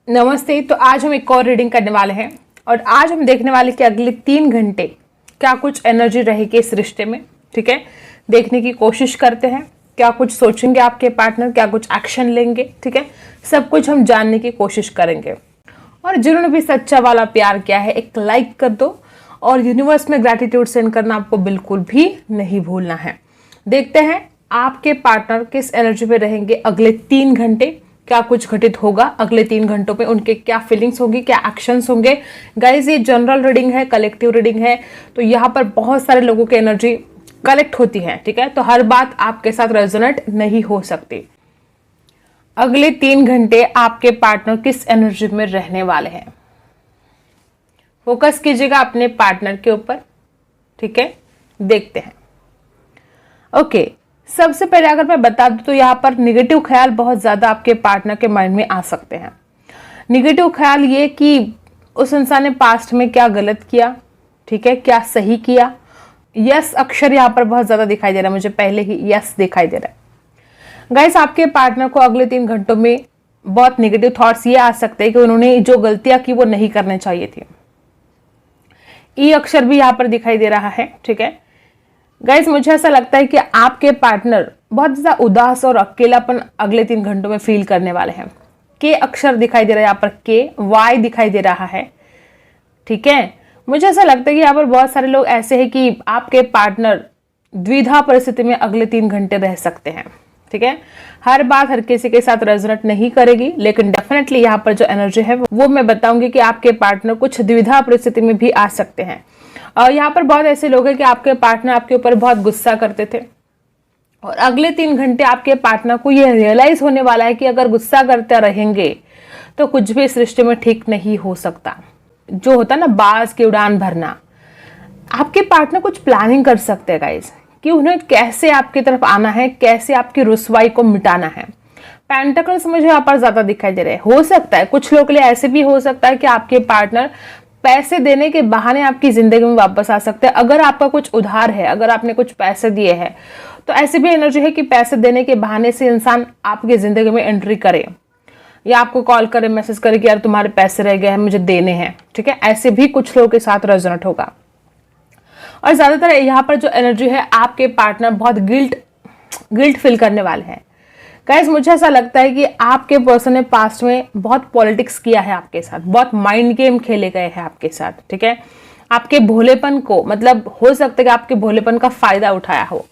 नमस्ते। तो आज हम एक और रीडिंग करने वाले हैं और आज हम देखने वाले कि अगले 3 घंटे क्या कुछ एनर्जी रहेगी इस रिश्ते में। ठीक है, देखने की कोशिश करते हैं क्या कुछ सोचेंगे आपके पार्टनर, क्या कुछ एक्शन लेंगे। ठीक है, सब कुछ हम जानने की कोशिश करेंगे। और जिन्होंने भी सच्चा वाला प्यार किया है एक लाइक कर दो और यूनिवर्स में ग्रैटिट्यूड सेंड करना आपको बिल्कुल भी नहीं भूलना है। देखते हैं आपके पार्टनर किस एनर्जी में रहेंगे अगले 3 घंटे, क्या कुछ घटित होगा अगले 3 घंटों में, उनके क्या फीलिंग्स होंगी, क्या एक्शंस होंगे। गाइज ये जनरल रीडिंग है, कलेक्टिव रीडिंग है, तो यहाँ पर बहुत सारे लोगों की एनर्जी कलेक्ट होती है। ठीक है, तो हर बात आपके साथ रेजोनेट नहीं हो सकती। अगले 3 घंटे आपके पार्टनर किस एनर्जी में रहने वाले हैं, फोकस कीजिएगा अपने पार्टनर के ऊपर। ठीक है, देखते हैं। ओके, सबसे पहले अगर मैं बता दूं तो यहाँ पर निगेटिव ख्याल बहुत ज्यादा आपके पार्टनर के माइंड में आ सकते हैं। निगेटिव ख्याल ये कि उस इंसान ने पास्ट में क्या गलत किया, ठीक है, क्या सही किया। यस अक्षर यहाँ पर बहुत ज्यादा दिखाई दे रहा है, मुझे पहले ही यस दिखाई दे रहा है। गाइस आपके पार्टनर को अगले 3 घंटों में बहुत निगेटिव थॉट्स ये आ सकते हैं कि उन्होंने जो गलतियां की वो नहीं करनी चाहिए थी। ई अक्षर भी यहाँ पर दिखाई दे रहा है। ठीक है गाइस, मुझे ऐसा लगता है कि आपके पार्टनर बहुत ज्यादा उदास और अकेलापन अगले 3 घंटों में फील करने वाले हैं। के अक्षर दिखाई दे रहा है यहाँ पर, के वाई दिखाई दे रहा है। ठीक है, मुझे ऐसा लगता है कि यहाँ पर बहुत सारे लोग ऐसे हैं कि आपके पार्टनर द्विधा परिस्थिति में अगले 3 घंटे रह सकते हैं। ठीक है, हर बात हर किसी के साथ रेजोनेट नहीं करेगी, लेकिन डेफिनेटली यहाँ पर जो एनर्जी है वो मैं बताऊंगी कि आपके पार्टनर कुछ द्विधा परिस्थिति में भी आ सकते हैं। और यहाँ पर बहुत ऐसे लोग हैं कि आपके पार्टनर आपके ऊपर बहुत गुस्सा करते थे और अगले 3 घंटे आपके पार्टनर को यह रियलाइज होने वाला है कि अगर गुस्सा करते रहेंगे तो कुछ भी इस रिश्ते में ठीक नहीं हो सकता। जो होता है ना बाज की उड़ान भरना, आपके पार्टनर कुछ प्लानिंग कर सकते हैं गाइस कि उन्हें कैसे आपकी तरफ आना है, कैसे आपकी रुसवाई को मिटाना है। पेंटिकल्स मुझे यहाँ पर ज्यादा दिखाई दे रहे हैं। हो सकता है कुछ लोगों के लिए ऐसे भी हो सकता है कि आपके पार्टनर पैसे देने के बहाने आपकी जिंदगी में वापस आ सकते हैं। अगर आपका कुछ उधार है, अगर आपने कुछ पैसे दिए हैं, तो ऐसी भी एनर्जी है कि पैसे देने के बहाने से इंसान आपकी जिंदगी में एंट्री करे या आपको कॉल करे, मैसेज करे कि यार तुम्हारे पैसे रह गए हैं, मुझे देने हैं। ठीक है, ऐसे भी कुछ लोगों के साथ रेजोनेट होगा। और ज्यादातर यहाँ पर जो एनर्जी है आपके पार्टनर बहुत गिल्ट फील करने वाले हैं। गाइस मुझे ऐसा लगता है कि आपके पर्सन ने पास्ट में बहुत पॉलिटिक्स किया है आपके साथ, बहुत माइंड गेम खेले गए हैं आपके साथ। ठीक है, आपके भोलेपन को, मतलब हो सकता है कि आपके भोलेपन का फायदा उठाया हो।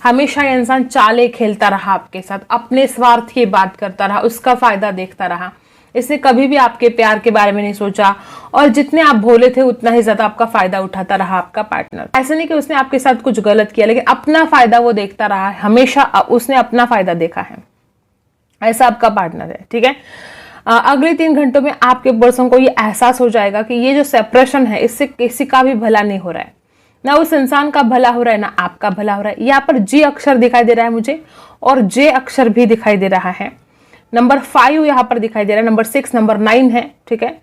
हमेशा ये इंसान चाले खेलता रहा आपके साथ, अपने स्वार्थ की बात करता रहा, उसका फायदा देखता रहा। इसने कभी भी आपके प्यार के बारे में नहीं सोचा और जितने आप भोले थे उतना ही ज्यादा आपका फायदा उठाता रहा आपका पार्टनर। ऐसा नहीं कि उसने आपके साथ कुछ गलत किया, लेकिन अपना फायदा वो देखता रहा है, हमेशा उसने अपना फायदा देखा है। ऐसा आपका पार्टनर है। ठीक है, अगले 3 घंटों में आपके पर्सन को ये एहसास हो जाएगा कि ये जो सेपरेशन है इससे किसी का भी भला नहीं हो रहा है, ना उस इंसान का भला हो रहा है, ना आपका भला हो रहा है। यहाँ पर जी अक्षर दिखाई दे रहा है मुझे और जे अक्षर भी दिखाई दे रहा है। नंबर 5 यहाँ पर दिखाई दे रहा है, नंबर 6, नंबर 9 है। ठीक है,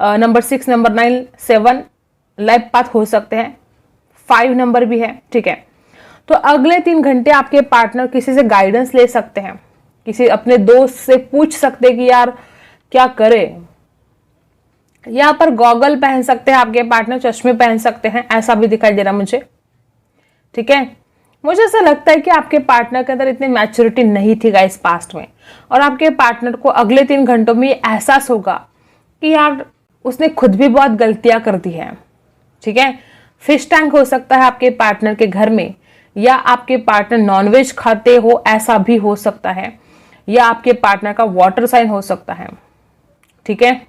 नंबर 6, नंबर 9, 7 लाइफ पाथ हो सकते हैं, 5 नंबर भी है। ठीक है, तो अगले 3 घंटे आपके पार्टनर किसी से गाइडेंस ले सकते हैं, किसी अपने दोस्त से पूछ सकते हैं कि यार क्या करे। यहाँ पर गॉगल पहन सकते हैं आपके पार्टनर, चश्मे पहन सकते हैं, ऐसा भी दिखाई दे रहा मुझे। ठीक है, मुझे ऐसा लगता है कि आपके पार्टनर के अंदर इतनी मैच्योरिटी नहीं थी गाइस पास्ट में, और आपके पार्टनर को अगले 3 घंटों में एहसास होगा कि यार उसने खुद भी बहुत गलतियां कर दी है। ठीक है, फिश टैंक हो सकता है आपके पार्टनर के घर में, या आपके पार्टनर नॉनवेज खाते हो ऐसा भी हो सकता है, या आपके पार्टनर का वाटर साइन हो सकता है। ठीक है,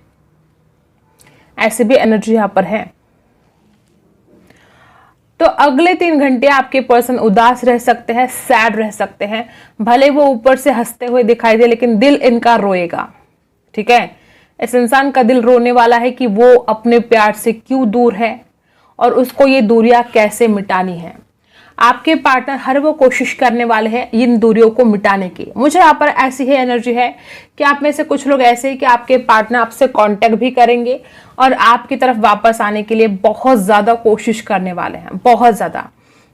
ऐसे भी एनर्जी यहां पर है। तो अगले 3 घंटे आपके पर्सन उदास रह सकते हैं, सैड रह सकते हैं। भले वो ऊपर से हंसते हुए दिखाई दे, लेकिन दिल इनका रोएगा। ठीक है, इस इंसान का दिल रोने वाला है कि वो अपने प्यार से क्यों दूर है और उसको ये दूरियां कैसे मिटानी है। आपके पार्टनर हर वो कोशिश करने वाले हैं इन दूरियों को मिटाने की। मुझे यहाँ पर ऐसी ही एनर्जी है कि आप में से कुछ लोग ऐसे ही कि आपके पार्टनर आपसे कांटेक्ट भी करेंगे और आपकी तरफ वापस आने के लिए बहुत ज्यादा कोशिश करने वाले हैं, बहुत ज्यादा।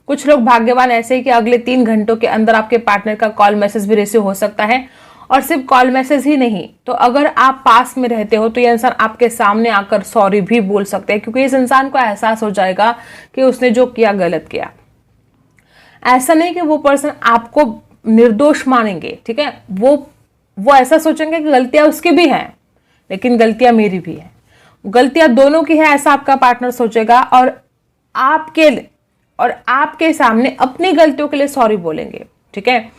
कुछ लोग भाग्यवान ऐसे ही कि अगले 3 घंटों के अंदर आपके पार्टनर का कॉल मैसेज भी रिसीव हो सकता है और सिर्फ कॉल मैसेज ही नहीं, तो अगर आप पास में रहते हो तो ये इंसान आपके सामने आकर सॉरी भी बोल सकते हैं, क्योंकि इस इंसान को एहसास हो जाएगा कि उसने जो किया गलत किया। ऐसा नहीं कि वो पर्सन आपको निर्दोष मानेंगे, ठीक है, वो ऐसा सोचेंगे कि गलतियां उसकी भी हैं लेकिन गलतियां मेरी भी हैं, गलतियां दोनों की है, ऐसा आपका पार्टनर सोचेगा और आपके सामने अपनी गलतियों के लिए सॉरी बोलेंगे, ठीक है।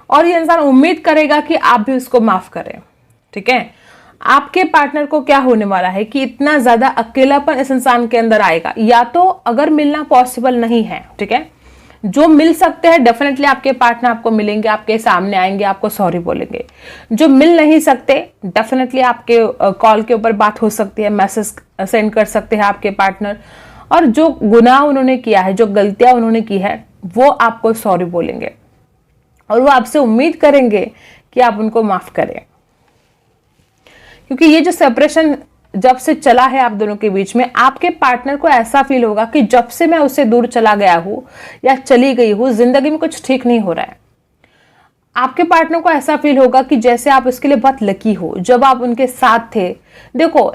और ये इंसान उम्मीद करेगा कि आप भी उसको माफ करें, ठीक है। आपके पार्टनर को क्या होने वाला है कि इतना ज्यादा अकेलापन इस इंसान के अंदर आएगा, या तो अगर मिलना पॉसिबल नहीं है, ठीक है, जो मिल सकते हैं डेफिनेटली आपके पार्टनर आपको मिलेंगे, आपके सामने आएंगे, आपको सॉरी बोलेंगे। जो मिल नहीं सकते डेफिनेटली आपके कॉल के ऊपर बात हो सकती है, मैसेज सेंड कर सकते हैं आपके पार्टनर, और जो गुनाह उन्होंने किया है, जो गलतियां उन्होंने की है, वो आपको सॉरी बोलेंगे और वो आपसे उम्मीद करेंगे कि आप उनको माफ करें। क्योंकि ये जो सेपरेशन जब से चला है आप दोनों के बीच में, आपके पार्टनर को ऐसा फील होगा कि जब से मैं उससे दूर चला गया हूं या चली गई हूं, जिंदगी में कुछ ठीक नहीं हो रहा है। आपके पार्टनर को ऐसा फील होगा कि जैसे आप उसके लिए बहुत लकी हो जब आप उनके साथ थे। देखो,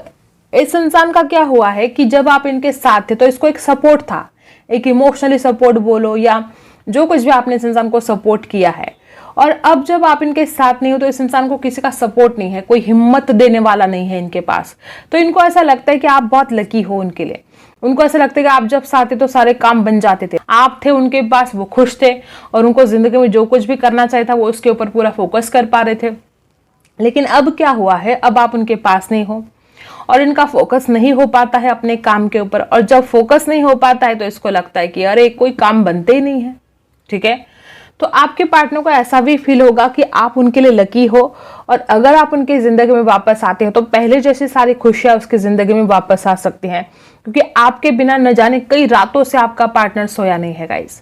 इस इंसान का क्या हुआ है कि जब आप इनके साथ थे तो इसको एक सपोर्ट था, एक इमोशनली सपोर्ट बोलो या जो कुछ भी आपने इस इंसान को सपोर्ट किया है, और अब जब आप इनके साथ नहीं हो तो इस इंसान को किसी का सपोर्ट नहीं है, कोई हिम्मत देने वाला नहीं है इनके पास। तो इनको ऐसा लगता है कि आप बहुत लकी हो उनके लिए। उनको ऐसा लगता है कि आप जब साथ थे तो सारे काम बन जाते थे, आप थे उनके पास, वो खुश थे और उनको जिंदगी में जो कुछ भी करना चाहिए था वो उसके ऊपर पूरा फोकस कर पा रहे थे। लेकिन अब क्या हुआ है, अब आप उनके पास नहीं हो और इनका फोकस नहीं हो पाता है अपने काम के ऊपर, और जब फोकस नहीं हो पाता है तो इसको लगता है कि अरे कोई काम बनते ही नहीं है, ठीक है। तो आपके पार्टनर को ऐसा भी फील होगा कि आप उनके लिए लकी हो, और अगर आप उनकी जिंदगी में वापस आते हैं तो पहले जैसी सारी खुशियां उसकी जिंदगी में वापस आ सकती हैं, क्योंकि आपके बिना न जाने कई रातों से आपका पार्टनर सोया नहीं है गाइस।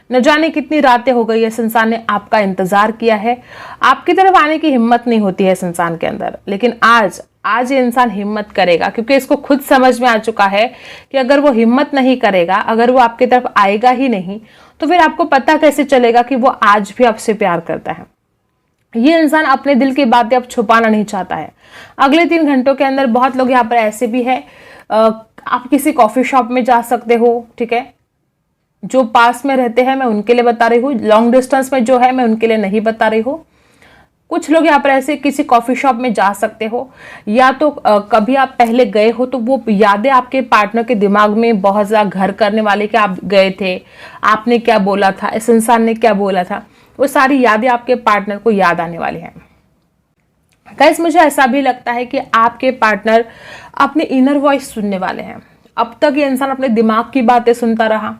न जाने कितनी रातें हो गई इस इंसान ने आपका इंतजार किया है, आपकी तरफ आने की हिम्मत नहीं होती है इस इंसान के अंदर, लेकिन आज ये इंसान हिम्मत करेगा, क्योंकि इसको खुद समझ में आ चुका है कि अगर वो हिम्मत नहीं करेगा, अगर वो आपकी तरफ आएगा ही नहीं, तो फिर आपको पता कैसे चलेगा कि वो आज भी आपसे प्यार करता है। ये इंसान अपने दिल की बातें अब छुपाना नहीं चाहता है। अगले 3 घंटों के अंदर बहुत लोग यहाँ पर ऐसे भी है, आप किसी कॉफी शॉप में जा सकते हो, ठीक है। जो पास में रहते हैं मैं उनके लिए बता रही हूँ, लॉन्ग डिस्टेंस में जो है मैं उनके लिए नहीं बता रही हूँ। कुछ लोग यहाँ पर ऐसे किसी कॉफी शॉप में जा सकते हो, या तो कभी आप पहले गए हो तो वो यादें आपके पार्टनर के दिमाग में बहुत ज्यादा घर करने वाले कि आप गए थे, आपने क्या बोला था, इस इंसान ने क्या बोला था, वो सारी यादें आपके पार्टनर को याद आने वाली हैं। गाइस, मुझे ऐसा भी लगता है कि आपके पार्टनर अपने इनर वॉइस सुनने वाले हैं। अब तक ये इंसान अपने दिमाग की बातें सुनता रहा,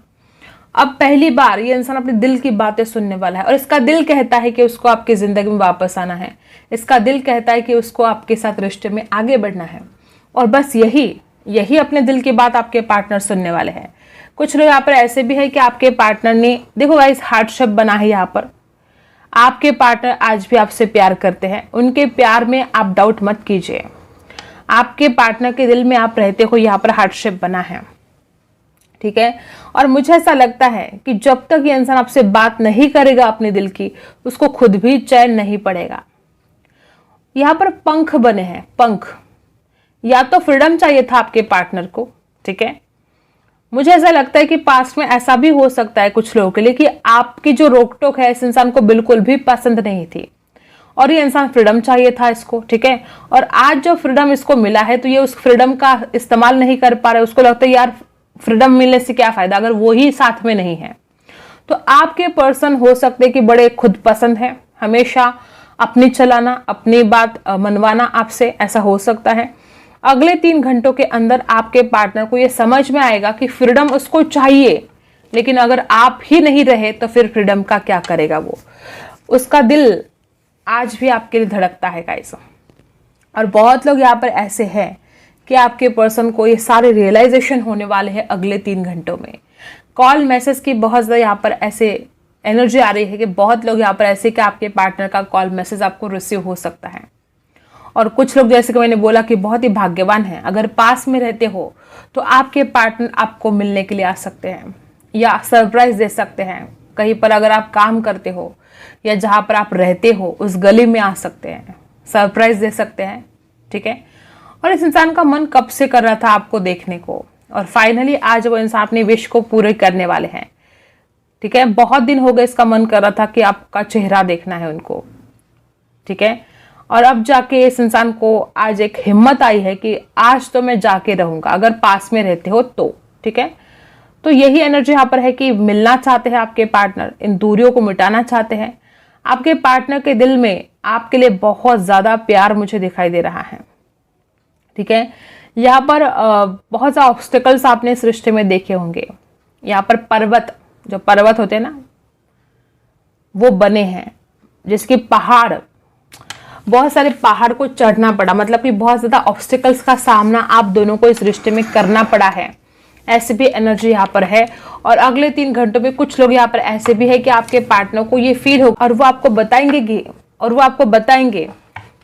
अब पहली बार ये इंसान अपने दिल की बातें सुनने वाला है, और इसका दिल कहता है कि उसको आपकी जिंदगी में वापस आना है, इसका दिल कहता है कि उसको आपके साथ रिश्ते में आगे बढ़ना है, और बस यही अपने दिल की बात आपके पार्टनर सुनने वाले हैं। कुछ लोग यहाँ पर ऐसे भी है कि आपके पार्टनर ने, देखो गाइस, हार्डशिप बना है यहाँ पर, आपके पार्टनर आज भी आपसे प्यार करते हैं, उनके प्यार में आप डाउट मत कीजिए। आपके पार्टनर के दिल में आप रहते हो, यहाँ पर हार्डशिप बना है, ठीक है। और मुझे ऐसा लगता है कि जब तक ये इंसान आपसे बात नहीं करेगा अपने दिल की, उसको खुद भी चैन नहीं पड़ेगा। यहां पर पंख बने हैं, पंख, या तो फ्रीडम चाहिए था आपके पार्टनर को, ठीक है। मुझे ऐसा लगता है कि पास्ट में ऐसा भी हो सकता है कुछ लोगों के लिए कि आपकी जो रोक टोक है इस इंसान को बिल्कुल भी पसंद नहीं थी, और ये इंसान फ्रीडम चाहिए था इसको, ठीक है। और आज जो फ्रीडम इसको मिला है तो ये उस फ्रीडम का इस्तेमाल नहीं कर पा रहे, उसको लगता है यार फ्रीडम मिलने से क्या फायदा अगर वो ही साथ में नहीं है। तो आपके पर्सन हो सकते कि बड़े खुद पसंद है, हमेशा अपनी चलाना, अपनी बात मनवाना आपसे, ऐसा हो सकता है। अगले 3 घंटों के अंदर आपके पार्टनर को ये समझ में आएगा कि फ्रीडम उसको चाहिए, लेकिन अगर आप ही नहीं रहे तो फिर फ्रीडम का क्या करेगा वो। उसका दिल आज भी आपके लिए धड़कता है गाइस। और बहुत लोग यहाँ पर ऐसे हैं कि आपके पर्सन को ये सारे रियलाइजेशन होने वाले हैं अगले 3 घंटों में। कॉल मैसेज की बहुत ज़्यादा यहाँ पर ऐसे एनर्जी आ रही है कि बहुत लोग यहाँ पर ऐसे कि आपके पार्टनर का कॉल मैसेज आपको रिसीव हो सकता है। और कुछ लोग जैसे कि मैंने बोला कि बहुत ही भाग्यवान हैं, अगर पास में रहते हो तो आपके पार्टनर आपको मिलने के लिए आ सकते हैं या सरप्राइज दे सकते हैं, कहीं पर अगर आप काम करते हो या जहां पर आप रहते हो उस गली में आ सकते हैं, सरप्राइज दे सकते हैं, ठीक है। और इस इंसान का मन कब से कर रहा था आपको देखने को, और फाइनली आज वो इंसान अपनी विश को पूरे करने वाले हैं, ठीक है। बहुत दिन हो गए इसका मन कर रहा था कि आपका चेहरा देखना है उनको, ठीक है। और अब जाके इस इंसान को आज एक हिम्मत आई है कि आज तो मैं जाके रहूंगा, अगर पास में रहते हो तो, ठीक है। तो यही एनर्जी यहाँ पर है कि मिलना चाहते हैं आपके पार्टनर, इन दूरियों को मिटाना चाहते हैं। आपके पार्टनर के दिल में आपके लिए बहुत ज्यादा प्यार मुझे दिखाई दे रहा है, ठीक है। यहाँ पर बहुत सा ऑब्स्टिकल्स आपने इस रिश्ते में देखे होंगे। यहाँ पर पर्वत, जो पर्वत होते हैं ना, वो बने हैं, जिसके पहाड़, बहुत सारे पहाड़ को चढ़ना पड़ा, मतलब कि बहुत ज्यादा ऑब्स्टिकल्स का सामना आप दोनों को इस रिश्ते में करना पड़ा है, ऐसी भी एनर्जी यहाँ पर है। और अगले 3 घंटों में कुछ लोग यहाँ पर ऐसे भी है कि आपके पार्टनर को ये फील हो, और वो आपको बताएंगे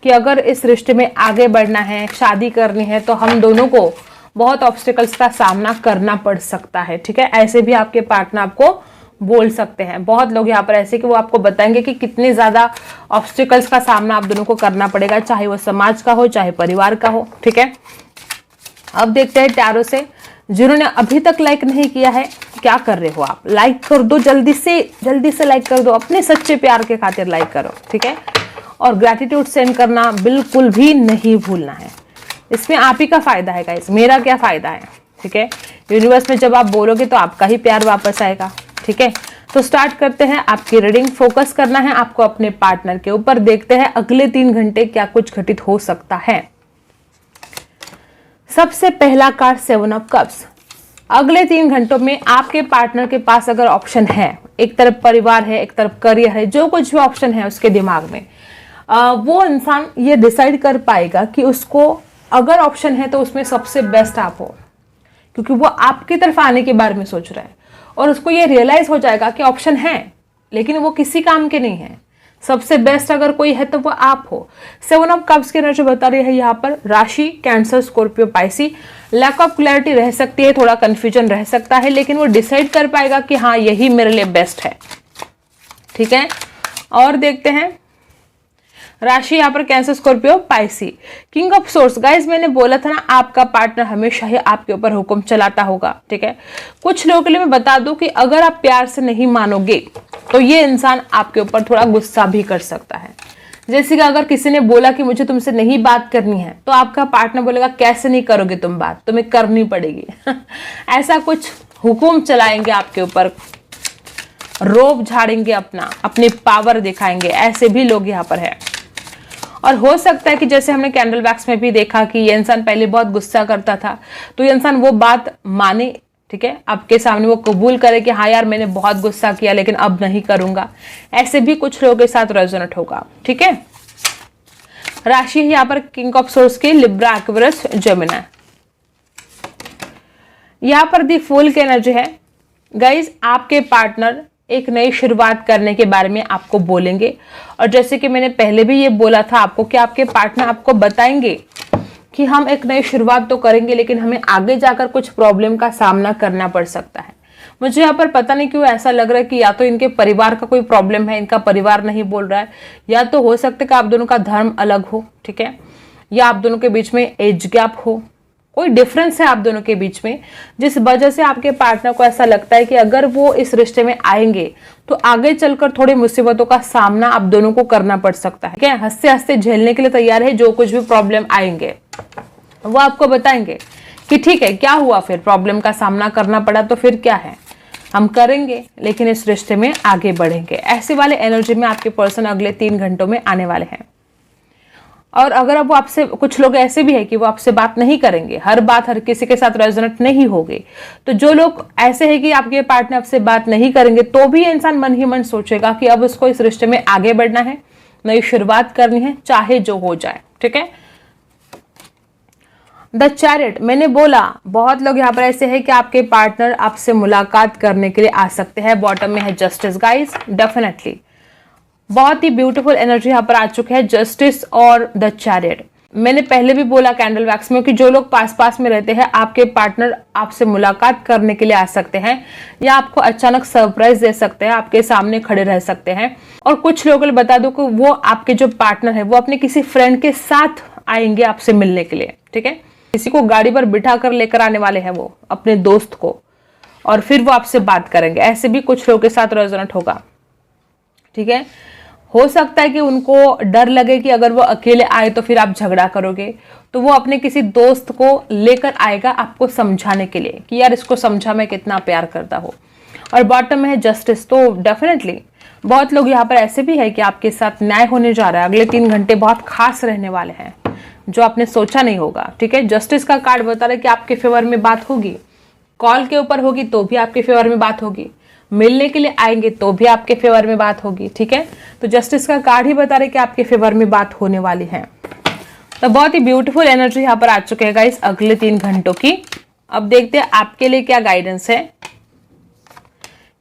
कि अगर इस रिश्ते में आगे बढ़ना है, शादी करनी है, तो हम दोनों को बहुत ऑब्स्टिकल्स का सामना करना पड़ सकता है, ठीक है। ऐसे भी आपके पार्टनर आपको बोल सकते हैं। बहुत लोग यहाँ पर ऐसे कि वो आपको बताएंगे कि कितने ज्यादा ऑब्स्टिकल्स का सामना आप दोनों को करना पड़ेगा, चाहे वो समाज का हो, चाहे परिवार का हो, ठीक है। अब देखते हैं टैरो से, जिन्होंने अभी तक लाइक नहीं किया है, क्या कर रहे हो आप? लाइक कर दो, जल्दी से लाइक कर दो, अपने सच्चे प्यार के खातिर लाइक करो, ठीक है। और ग्रैटिट्यूड सेंड करना बिल्कुल भी नहीं भूलना है, इसमें आप ही का फायदा है गाइस, मेरा क्या फायदा है, ठीक है। यूनिवर्स में जब आप बोलोगे तो आपका ही प्यार वापस आएगा, ठीक है। तो स्टार्ट करते हैं आपकी रीडिंग। फोकस करना है आपको अपने पार्टनर के ऊपर। देखते हैं अगले 3 घंटे क्या कुछ घटित हो सकता है। सबसे पहला कार्ड 7 ऑफ कप्स। अगले 3 घंटों में आपके पार्टनर के पास अगर ऑप्शन है, एक तरफ परिवार है, एक तरफ करियर है, जो कुछ भी ऑप्शन है उसके दिमाग में, वो इंसान ये डिसाइड कर पाएगा कि उसको अगर ऑप्शन है तो उसमें सबसे बेस्ट आप हो, क्योंकि वो आपकी तरफ आने के बारे में सोच रहा है। और उसको ये रियलाइज हो जाएगा कि ऑप्शन है लेकिन वो किसी काम के नहीं है, सबसे बेस्ट अगर कोई है तो वो आप हो। 7 ऑफ कप्स की एनर्जी बता रही है यहाँ पर राशि Cancer, Scorpio, Pisces. Lack of clarity रह सकती है, थोड़ा कंफ्यूजन रह सकता है, लेकिन वो डिसाइड कर पाएगा कि हाँ यही मेरे लिए बेस्ट है, ठीक है। और देखते हैं राशि यहाँ पर cancer, Scorpio, Pisces. King of source. Guys मैंने बोला था ना, आपका पार्टनर हमेशा ही आपके ऊपर हुक्म चलाता होगा, ठीक है। कुछ लोगों के लिए मैं बता दूं कि अगर आप प्यार से नहीं मानोगे तो ये इंसान आपके ऊपर थोड़ा गुस्सा भी कर सकता है। जैसे कि अगर किसी ने बोला कि मुझे तुमसे नहीं बात करनी है, तो आपका पार्टनर बोलेगा कैसे नहीं करोगे तुम बात, तुम्हें करनी पड़ेगी। ऐसा कुछ हुक्म चलाएंगे आपके ऊपर, रोब झाड़ेंगे, अपनी पावर दिखाएंगे, ऐसे भी लोग यहाँ पर है। और हो सकता है कि जैसे हमने कैंडल वैक्स में भी देखा कि ये इंसान पहले बहुत गुस्सा करता था, तो ये इंसान वो बात माने, ठीक है, आपके सामने वो कबूल करे कि हाँ यार मैंने बहुत गुस्सा किया लेकिन अब नहीं करूंगा। ऐसे भी कुछ लोगों के साथ रेजोनेट होगा, ठीक है। राशि है यहाँ पर किंग ऑफ सोर्स की लिब्रा, एक्वेरियस, जेमिनी। यहाँ पर दी फूल की एनर्जी है। गाइज आपके पार्टनर एक नई शुरुआत करने के बारे में आपको बोलेंगे, और जैसे कि मैंने पहले भी ये बोला था आपको कि आपके पार्टनर आपको बताएंगे कि हम एक नई शुरुआत तो करेंगे लेकिन हमें आगे जाकर कुछ प्रॉब्लम का सामना करना पड़ सकता है। मुझे यहाँ पर पता नहीं क्यों ऐसा लग रहा है कि या तो इनके परिवार का कोई प्रॉब्लम है, इनका परिवार नहीं बोल रहा है, या तो हो सकता है कि आप दोनों का धर्म अलग हो, ठीक है, या आप दोनों के बीच में एज गैप हो, कोई डिफरेंस है आप दोनों के बीच में, जिस वजह से आपके पार्टनर को ऐसा लगता है कि अगर वो इस रिश्ते में आएंगे तो आगे चलकर थोड़ी मुसीबतों का सामना आप दोनों को करना पड़ सकता है, ठीक है। हंसते हंसते झेलने के लिए तैयार है, जो कुछ भी प्रॉब्लम आएंगे वो आपको बताएंगे कि ठीक है क्या हुआ, फिर प्रॉब्लम का सामना करना पड़ा तो फिर क्या है, हम करेंगे लेकिन इस रिश्ते में आगे बढ़ेंगे। ऐसे वाले एनर्जी में आपके पर्सन अगले 3 घंटों में आने वाले हैं। और अगर अब वो आपसे, कुछ लोग ऐसे भी है कि वो आपसे बात नहीं करेंगे, हर बात हर किसी के साथ रेजोनेट नहीं होगी, तो जो लोग ऐसे है कि आपके पार्टनर आपसे बात नहीं करेंगे तो भी इंसान मन ही मन सोचेगा कि अब उसको इस रिश्ते में आगे बढ़ना है, नई शुरुआत करनी है, चाहे जो हो जाए, ठीक है। द चैरियट, मैंने बोला बहुत लोग यहाँ पर ऐसे है कि आपके पार्टनर आपसे मुलाकात करने के लिए आ सकते हैं। बॉटम में है जस्टिस। गाइज डेफिनेटली बहुत ही ब्यूटीफुल एनर्जी यहाँ पर आ चुकी है, जस्टिस और द चैरियट। मैंने पहले भी बोला कैंडल वैक्स में कि जो लोग पास पास में रहते हैं, आपके पार्टनर आपसे मुलाकात करने के लिए आ सकते हैं या आपको अचानक सरप्राइज दे सकते हैं, आपके सामने खड़े रह सकते हैं। और कुछ लोगों को बता दो कि वो आपके जो पार्टनर है वो अपने किसी फ्रेंड के साथ आएंगे आपसे मिलने के लिए, ठीक है। किसी को गाड़ी पर बिठा कर लेकर आने वाले हैं वो अपने दोस्त को, और फिर वो आपसे बात करेंगे। ऐसे भी कुछ लोगों के साथ रेजोनेट होगा, ठीक है। हो सकता है कि उनको डर लगे कि अगर वो अकेले आए तो फिर आप झगड़ा करोगे, तो वो अपने किसी दोस्त को लेकर आएगा आपको समझाने के लिए कि यार इसको समझा मैं कितना प्यार करता हूँ। और बॉटम में है जस्टिस। तो डेफिनेटली बहुत लोग यहाँ पर ऐसे भी है कि आपके साथ न्याय होने जा रहा है। अगले 3 घंटे बहुत खास रहने वाले हैं जो आपने सोचा नहीं होगा, ठीक है। जस्टिस का कार्ड बता रहा है कि आपके फेवर में बात होगी, कॉल के ऊपर होगी तो भी आपके फेवर में बात होगी, मिलने के लिए आएंगे तो भी आपके फेवर में बात होगी, ठीक है। तो जस्टिस का कार्ड ही बता रहे कि आपके फेवर में बात होने वाली है। तो बहुत ही ब्यूटीफुल एनर्जी यहाँ पर आ चुके हैं गाइस अगले 3 घंटों की। अब देखते हैं आपके लिए क्या गाइडेंस है।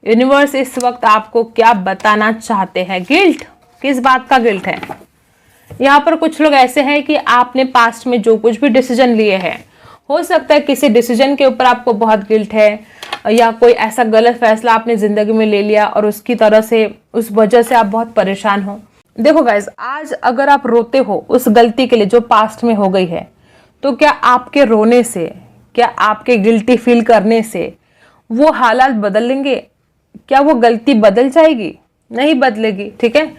यूनिवर्स इस वक्त आपको क्या बताना चाहते हैं। गिल्ट, किस बात का गिल्ट है? यहाँ पर कुछ लोग ऐसे हैं कि आपने पास्ट में जो कुछ भी डिसीजन लिए हैं, हो सकता है किसी डिसीजन के ऊपर आपको बहुत गिल्ट है, या कोई ऐसा गलत फैसला आपने जिंदगी में ले लिया और उसकी तरह से उस वजह से आप बहुत परेशान हो। देखो गाइज, आज अगर आप रोते हो उस गलती के लिए जो पास्ट में हो गई है, तो क्या आपके रोने से, क्या आपके गिल्टी फील करने से वो हालात बदल लेंगे? क्या वो गलती बदल जाएगी? नहीं बदलेगी, ठीक है।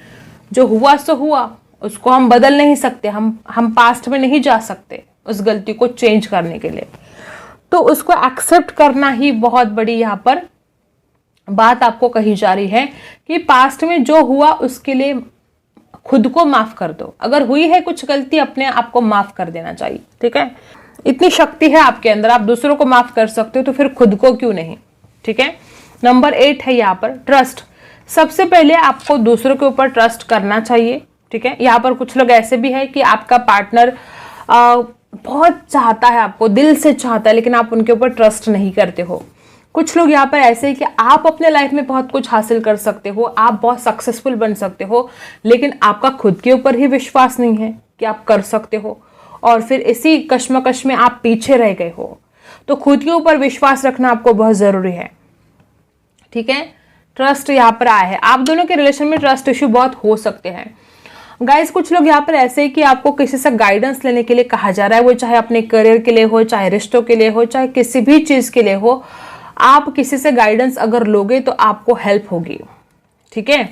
जो हुआ सो हुआ, उसको हम बदल नहीं सकते। हम पास्ट में नहीं जा सकते उस गलती को चेंज करने के लिए। तो उसको एक्सेप्ट करना ही बहुत बड़ी यहाँ पर बात आपको कही जा रही है कि पास्ट में जो हुआ उसके लिए खुद को माफ कर दो। अगर हुई है कुछ गलती, अपने आप को माफ कर देना चाहिए, ठीक है। इतनी शक्ति है आपके अंदर, आप दूसरों को माफ कर सकते हो, तो फिर खुद को क्यों नहीं, ठीक है। नंबर 8 है यहाँ पर ट्रस्ट। सबसे पहले आपको दूसरों के ऊपर ट्रस्ट करना चाहिए, ठीक है। यहाँ पर कुछ लोग ऐसे भी है कि आपका पार्टनर बहुत चाहता है आपको, दिल से चाहता है, लेकिन आप उनके ऊपर ट्रस्ट नहीं करते हो। कुछ लोग यहाँ पर ऐसे हैं कि आप अपने लाइफ में बहुत कुछ हासिल कर सकते हो, आप बहुत सक्सेसफुल बन सकते हो, लेकिन आपका खुद के ऊपर ही विश्वास नहीं है कि आप कर सकते हो, और फिर इसी कश्मकश में आप पीछे रह गए हो। तो खुद के ऊपर विश्वास रखना आपको बहुत जरूरी है, ठीक है। ट्रस्ट यहाँ पर आया है। आप दोनों के रिलेशन में ट्रस्ट इश्यू बहुत हो सकते हैं गाइस। कुछ लोग यहाँ पर ऐसे हैं कि आपको किसी से गाइडेंस लेने के लिए कहा जा रहा है, वो चाहे अपने करियर के लिए हो, चाहे रिश्तों के लिए हो, चाहे किसी भी चीज के लिए हो। आप किसी से गाइडेंस अगर लोगे तो आपको हेल्प होगी, ठीक है।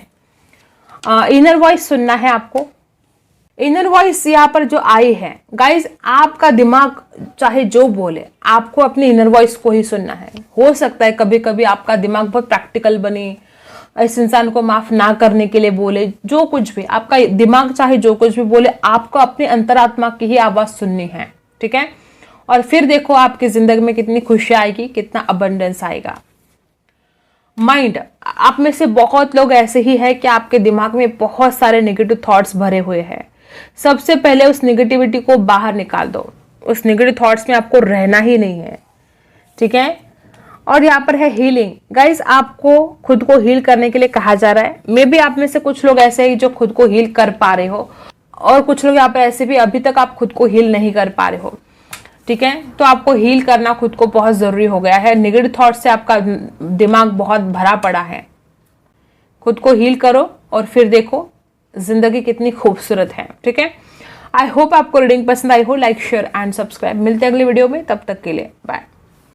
इनर वॉइस सुनना है आपको। इनर वॉइस यहाँ पर जो आई है गाइस, आपका दिमाग चाहे जो बोले, आपको अपनी इनर वॉइस को ही सुनना है। हो सकता है कभी कभी आपका दिमाग बहुत प्रैक्टिकल बने, इस इंसान को माफ ना करने के लिए बोले, जो कुछ भी आपका दिमाग चाहे जो कुछ भी बोले, आपको अपनी अंतरात्मा की ही आवाज सुननी है, ठीक है। और फिर देखो आपकी जिंदगी में कितनी खुशी आएगी, कितना अबंडेंस आएगा। माइंड, आप में से बहुत लोग ऐसे ही है कि आपके दिमाग में बहुत सारे नेगेटिव थॉट्स भरे हुए हैं। सबसे पहले उस नेगेटिविटी को बाहर निकाल दो। उस नेगेटिव थॉट्स में आपको रहना ही नहीं है, ठीक है। और यहाँ पर है हीलिंग। गाइज, आपको खुद को हील करने के लिए कहा जा रहा है। मे बी आप में से कुछ लोग ऐसे ही जो खुद को हील कर पा रहे हो, और कुछ लोग यहाँ पर ऐसे भी अभी तक आप खुद को हील नहीं कर पा रहे हो, ठीक है। तो आपको हील करना खुद को बहुत जरूरी हो गया है। नेगेटिव थॉट से आपका दिमाग बहुत भरा पड़ा है। खुद को हील करो और फिर देखो जिंदगी कितनी खूबसूरत है, ठीक है। आई होप आपको रीडिंग पसंद आई हो। Like, share and subscribe. मिलते हैं अगली वीडियो में, तब तक के लिए बाय।